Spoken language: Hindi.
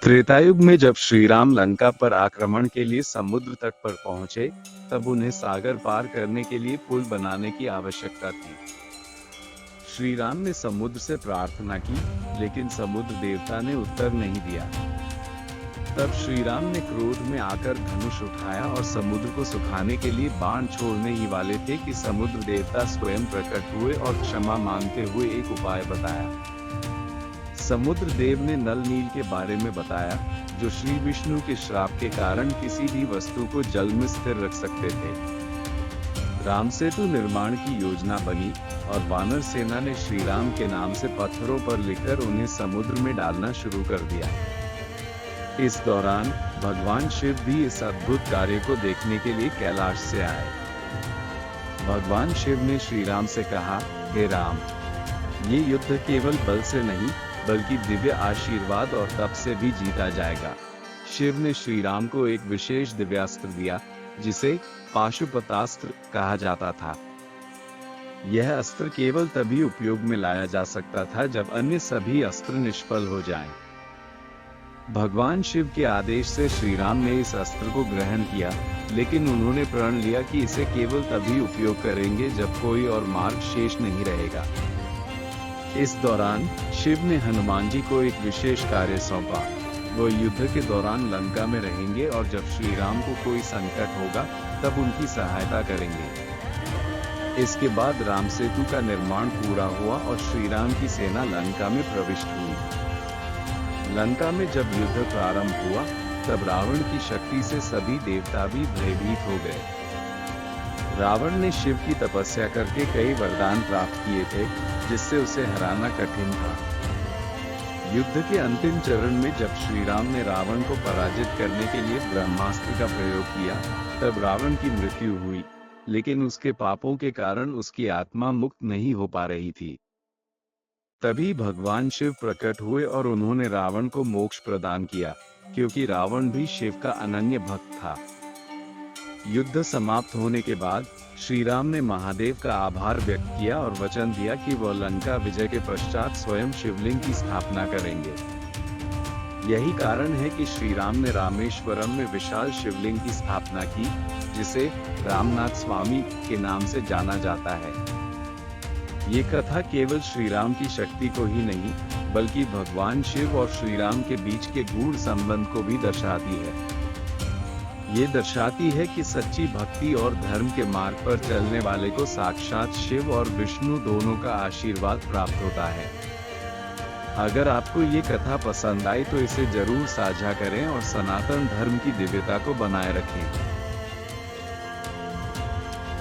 त्रेतायुग में जब श्री राम लंका पर आक्रमण के लिए समुद्र तट पर पहुंचे, तब उन्हें सागर पार करने के लिए पुल बनाने की आवश्यकता थी। श्री राम ने समुद्र से प्रार्थना की, लेकिन समुद्र देवता ने उत्तर नहीं दिया। तब श्री राम ने क्रोध में आकर धनुष उठाया और समुद्र को सुखाने के लिए बाण छोड़ने ही वाले थे कि समुद्र देवता स्वयं प्रकट हुए और क्षमा मांगते हुए एक उपाय बताया। समुद्र देव ने नल नील के बारे में बताया, जो श्री विष्णु के श्राप के कारण किसी भी वस्तु को जल में स्थिर रख सकते थे। राम सेतु निर्माण की योजना बनी और वानर सेना ने श्री राम के नाम से पत्थरों पर लिखकर उन्हें समुद्र में डालना शुरू कर दिया। इस दौरान भगवान शिव भी इस अद्भुत कार्य को देखने के लिए कैलाश से आए। भगवान शिव ने श्री राम से कहा, हे राम, ये युद्ध केवल बल से नहीं बल्कि दिव्य आशीर्वाद और तप से भी जीता जाएगा। शिव ने श्री राम को एक विशेष दिव्यास्त्र दिया, जिसे पाशुपतास्त्र कहा जाता था। यह अस्त्र केवल तभी उपयोग में लाया जा सकता था जब अन्य सभी अस्त्र निष्फल हो जाएं। भगवान शिव के आदेश से श्री राम ने इस अस्त्र को ग्रहण किया, लेकिन उन्होंने प्रण लिया कि इसे केवल तभी उपयोग करेंगे जब कोई और मार्ग शेष नहीं रहेगा। इस दौरान शिव ने हनुमान जी को एक विशेष कार्य सौंपा। वो युद्ध के दौरान लंका में रहेंगे और जब श्री राम को कोई संकट होगा तब उनकी सहायता करेंगे। इसके बाद राम सेतु का निर्माण पूरा हुआ और श्री राम की सेना लंका में प्रविष्ट हुई। लंका में जब युद्ध प्रारंभ हुआ, तब रावण की शक्ति से सभी देवता भी भयभीत हो गए। रावण ने शिव की तपस्या करके कई वरदान प्राप्त किए थे, जिससे उसे हराना कठिन था। युद्ध के अंतिम चरण में जब श्री राम ने रावण को पराजित करने के लिए ब्रह्मास्त्र का प्रयोग किया, तब रावण की मृत्यु हुई, लेकिन उसके पापों के कारण उसकी आत्मा मुक्त नहीं हो पा रही थी। तभी भगवान शिव प्रकट हुए और उन्होंने रावण को मोक्ष प्रदान किया, क्योंकि रावण भी शिव का अनन्य भक्त था। युद्ध समाप्त होने के बाद श्री राम ने महादेव का आभार व्यक्त किया और वचन दिया कि वह लंका विजय के पश्चात स्वयं शिवलिंग की स्थापना करेंगे। यही कारण है कि श्री राम ने रामेश्वरम में विशाल शिवलिंग की स्थापना की, जिसे रामनाथ स्वामी के नाम से जाना जाता है। ये कथा केवल श्री राम की शक्ति को ही नहीं, बल्कि भगवान शिव और श्री राम के बीच के गूढ़ संबंध को भी दर्शाती है। ये दर्शाती है कि सच्ची भक्ति और धर्म के मार्ग पर चलने वाले को साक्षात शिव और विष्णु दोनों का आशीर्वाद प्राप्त होता है। अगर आपको ये कथा पसंद आई तो इसे जरूर साझा करें और सनातन धर्म की दिव्यता को बनाए रखें।